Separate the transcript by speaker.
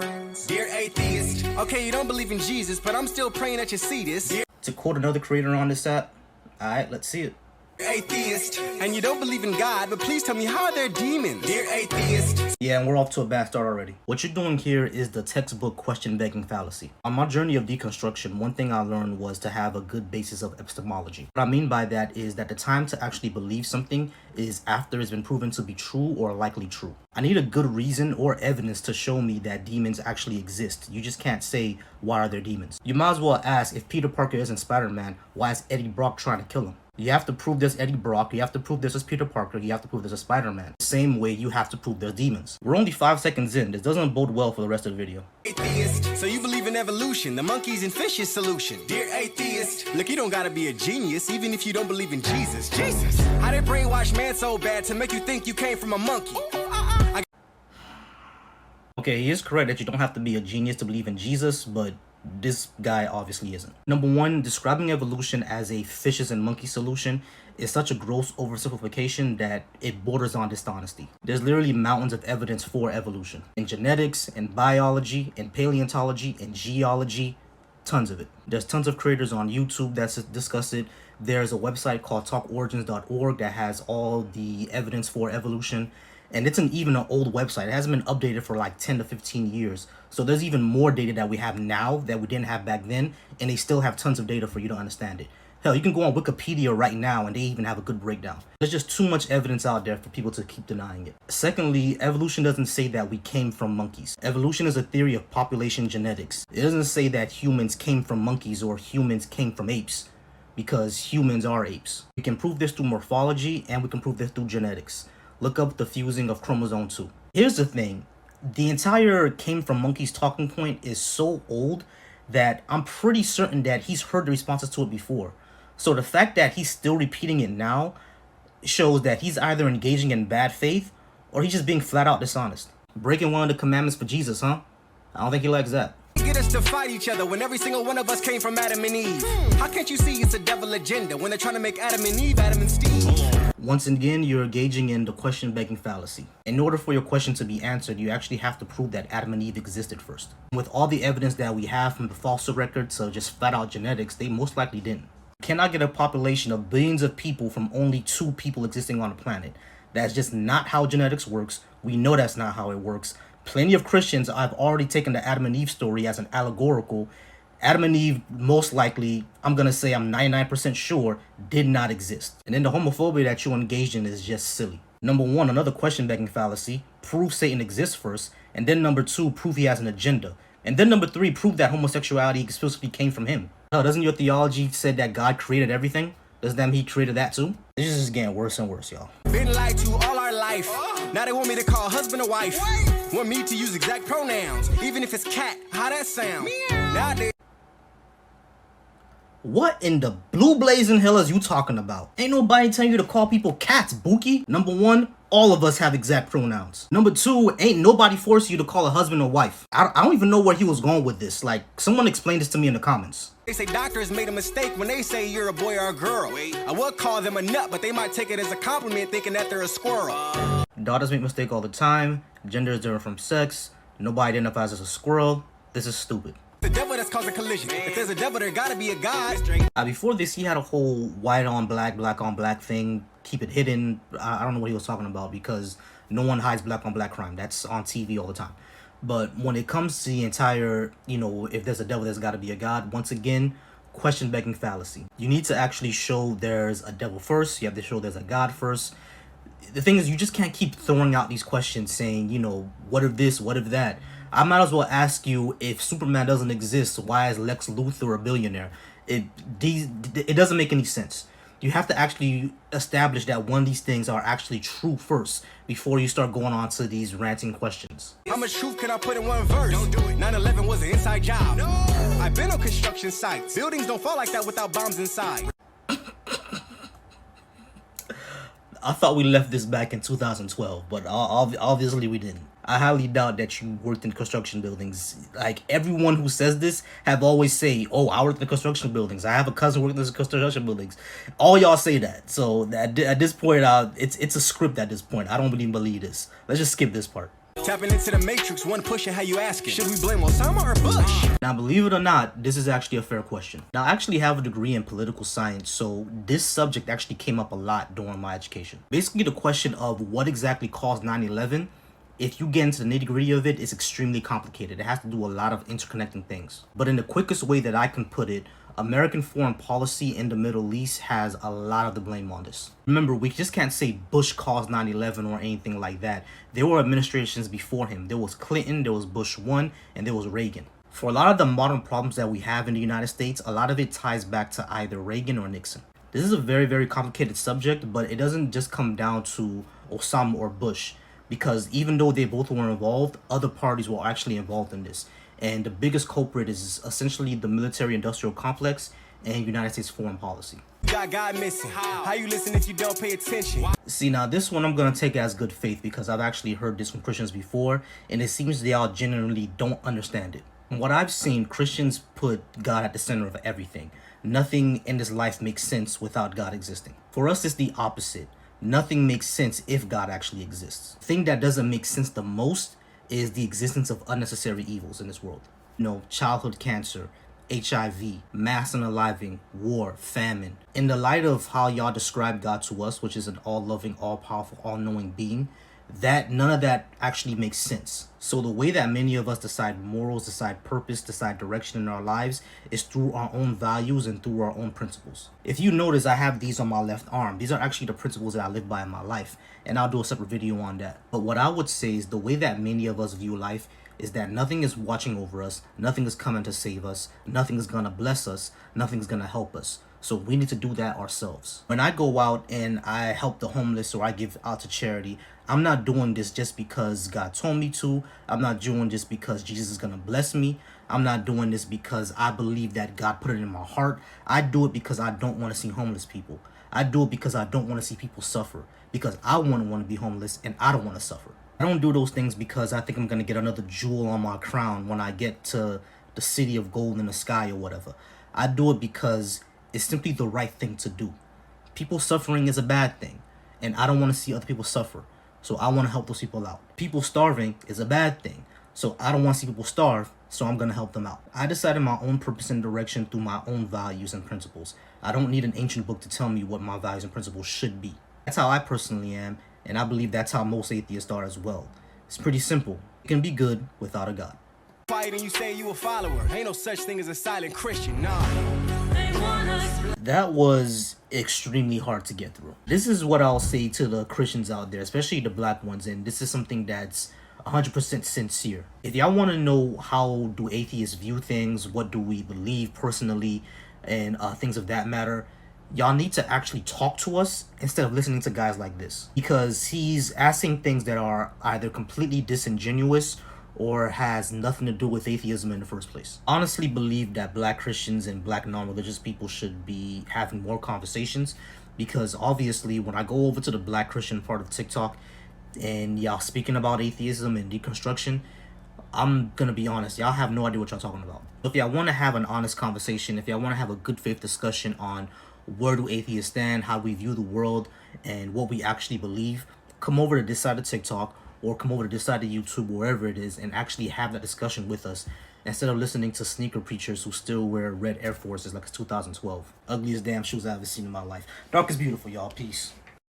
Speaker 1: friends. Dear atheist, okay, you don't believe in Jesus, but I'm still praying that you see this. Dear
Speaker 2: To quote another creator on this app, alright, let's see it.
Speaker 1: atheist, and you don't believe in God, but please tell me, how are there demons? Dear atheist.
Speaker 2: Yeah, and we're off to a bad start already. What you're doing here is the textbook question-begging fallacy. On my journey of deconstruction, one thing I learned was to have a good basis of epistemology. What I mean by that is that the time to actually believe something is after it's been proven to be true or likely true. I need a good reason or evidence to show me that demons actually exist. You just can't say, why are there demons? You might as well ask, if Peter Parker isn't Spider-Man, why is Eddie Brock trying to kill him? You have to prove there's Eddie Brock, you have to prove this is Peter Parker, you have to prove there's a Spider-Man. Same way you have to prove there's demons. We're only 5 seconds in, this doesn't bode well for the rest of the video.
Speaker 1: Atheist, so you believe in evolution, the monkeys and fishes solution. Dear atheist, look, you don't gotta be a genius, even if you don't believe in Jesus. Jesus, how they brainwash man so bad to make you think you came from a monkey?
Speaker 2: Okay, he is correct that you don't have to be a genius to believe in Jesus, but this guy obviously isn't. Number one, describing evolution as a fishes and monkey solution is such a gross oversimplification that it borders on dishonesty. There's literally mountains of evidence for evolution. In genetics, in biology, in paleontology, in geology, tons of it. There's tons of creators on YouTube that discuss it. There's a website called talkorigins.org that has all the evidence for evolution. And it's even an old website. It hasn't been updated for like 10 to 15 years. So there's even more data that we have now that we didn't have back then. And they still have tons of data for you to understand it. Hell, you can go on Wikipedia right now and they even have a good breakdown. There's just too much evidence out there for people to keep denying it. Secondly, evolution doesn't say that we came from monkeys. Evolution is a theory of population genetics. It doesn't say that humans came from monkeys or humans came from apes, because humans are apes. We can prove this through morphology and we can prove this through genetics. Look up the fusing of chromosome 2. Here's the thing. The entire came from monkeys talking point is so old that I'm pretty certain that he's heard the responses to it before. So the fact that he's still repeating it now shows that he's either engaging in bad faith or he's just being flat out dishonest. Breaking one of the commandments for Jesus, huh? I don't think he likes that.
Speaker 1: Get us to fight each other when every single one of us came from Adam and Eve. How can't you see it's a devil agenda when they're trying to make Adam and Eve Adam and Steve?
Speaker 2: Once again, you're engaging in the question-begging fallacy. In order for your question to be answered, you actually have to prove that Adam and Eve existed first. With all the evidence that we have from the fossil record to just flat-out genetics, they most likely didn't. You cannot get a population of billions of people from only 2 people existing on a planet. That's just not how genetics works. We know that's not how it works. Plenty of Christians have already taken the Adam and Eve story as an allegorical. Adam and Eve, most likely, I'm going to say I'm 99% sure, did not exist. And then the homophobia that you engaged in is just silly. Number one, another question-begging fallacy, prove Satan exists first. And then number 2, prove he has an agenda. And then number 3, prove that homosexuality explicitly came from him. Hell, doesn't your theology say that God created everything? Doesn't that mean he created that too? This is just getting worse and worse, y'all.
Speaker 1: Been lied to all our life. Now they want me to call husband or wife. Want me to use exact pronouns, even if it's cat. How that sound? Nowadays.
Speaker 2: What in the blue blazing hell is you talking about? Ain't nobody telling you to call people cats, Bookie. Number 1, all of us have exact pronouns. Number 2, ain't nobody forcing you to call a husband or wife. I don't even know where he was going with this. Like, someone explain this to me in the comments.
Speaker 1: They say doctors made a mistake when they say you're a boy or a girl. I would call them a nut, but they might take it as a compliment thinking that they're a squirrel.
Speaker 2: Daughters make mistakes all the time. Gender is different from sex. Nobody identifies as a squirrel. This is stupid.
Speaker 1: The devil that's causing collision. If there's a devil, there gotta be a God.
Speaker 2: Before this, he had a whole white on black on black thing. Keep it hidden. I don't know what he was talking about because no one hides black on black crime. That's on TV all the time. But when it comes to the entire, if there's a devil, there's got to be a God. Once again, question-begging fallacy. You need to actually show there's a devil first. You have to show there's a God first. The thing is, you just can't keep throwing out these questions saying, what if this, what if that? I might as well ask you, if Superman doesn't exist, why is Lex Luthor a billionaire? It doesn't make any sense. You have to actually establish that one of these things are actually true first before you start going on to these ranting questions.
Speaker 1: How much truth can I put in one verse? Don't do it. 9/11 was an inside job. No. I've been on construction sites. Buildings don't fall like that without bombs inside.
Speaker 2: I thought we left this back in 2012, but obviously we didn't. I highly doubt that you worked in construction buildings. Like, everyone who says this have always say, oh, I worked in construction buildings. I have a cousin working in construction buildings. All y'all say that. So at this point, it's a script at this point. I don't even believe this. Let's just skip this part.
Speaker 1: Tapping into the matrix, one pushing how you asking. Should we blame Osama or Bush?
Speaker 2: Now, believe it or not, this is actually a fair question. Now, I actually have a degree in political science, so this subject actually came up a lot during my education. Basically, the question of what exactly caused 9/11, if you get into the nitty-gritty of it, it's extremely complicated. It has to do a lot of interconnecting things. But in the quickest way that I can put it, American foreign policy in the Middle East has a lot of the blame on this. Remember, we just can't say Bush caused 9/11 or anything like that. There were administrations before him. There was Clinton, there was Bush 1, and there was Reagan. For a lot of the modern problems that we have in the United States, a lot of it ties back to either Reagan or Nixon. This is a very, very complicated subject, but it doesn't just come down to Osama or Bush, because even though they both were involved, other parties were actually involved in this. And the biggest culprit is essentially the military-industrial complex and United States foreign policy.
Speaker 1: Got God missing. How you listen if you don't pay attention?
Speaker 2: See, now this one I'm going to take as good faith because I've actually heard this from Christians before, and it seems they all genuinely don't understand it. From what I've seen, Christians put God at the center of everything. Nothing in this life makes sense without God existing. For us, it's the opposite. Nothing makes sense if God actually exists. The thing that doesn't make sense the most is the existence of unnecessary evils in this world. You know, childhood cancer, HIV, mass unaliving, war, famine. In the light of how y'all describe God to us, which is an all-loving, all-powerful, all-knowing being, that none of that actually makes sense. So the way that many of us decide morals, decide purpose, decide direction in our lives is through our own values and through our own principles. If you notice, I have these on my left arm. These are actually the principles that I live by in my life, and I'll do a separate video on that. But what I would say is the way that many of us view life is that nothing is watching over us, nothing is coming to save us, nothing is gonna bless us, nothing is gonna help us. So we need to do that ourselves. When I go out and I help the homeless or I give out to charity, I'm not doing this just because God told me to. I'm not doing this because Jesus is gonna bless me. I'm not doing this because I believe that God put it in my heart. I do it because I don't want to see homeless people. I do it because I don't want to see people suffer. Because I want to be homeless and I don't want to suffer. I don't do those things because I think I'm gonna get another jewel on my crown when I get to the city of gold in the sky or whatever. I do it because it's simply the right thing to do. People suffering is a bad thing, and I don't want to see other people suffer, so I want to help those people out. People starving is a bad thing, so I don't want to see people starve, so I'm going to help them out. I decided my own purpose and direction through my own values and principles. I don't need an ancient book to tell me what my values and principles should be. That's how I personally am, and I believe that's how most atheists are as well. It's pretty simple. You can be good without a God.
Speaker 1: Quiet and you say you a follower. Ain't no such thing as a silent Christian, nah.
Speaker 2: That was extremely hard to get through. This is what I'll say to the Christians out there, especially the black ones, and this is something that's 100% sincere. If y'all want to know how do atheists view things, what do we believe personally, and things of that matter, y'all need to actually talk to us instead of listening to guys like this, because he's asking things that are either completely disingenuous or has nothing to do with atheism in the first place. Honestly believe that black Christians and black non-religious people should be having more conversations, because obviously when I go over to the black Christian part of TikTok and y'all speaking about atheism and deconstruction, I'm gonna be honest, y'all have no idea what y'all talking about. If y'all want to have an honest conversation, if y'all want to have a good faith discussion on where do atheists stand, how we view the world, and what we actually believe, come over to this side of TikTok or come over to this side of YouTube, wherever it is, and actually have that discussion with us instead of listening to sneaker preachers who still wear red Air Forces like it's 2012. Ugliest damn shoes I've ever seen in my life. Dark is beautiful, y'all. Peace.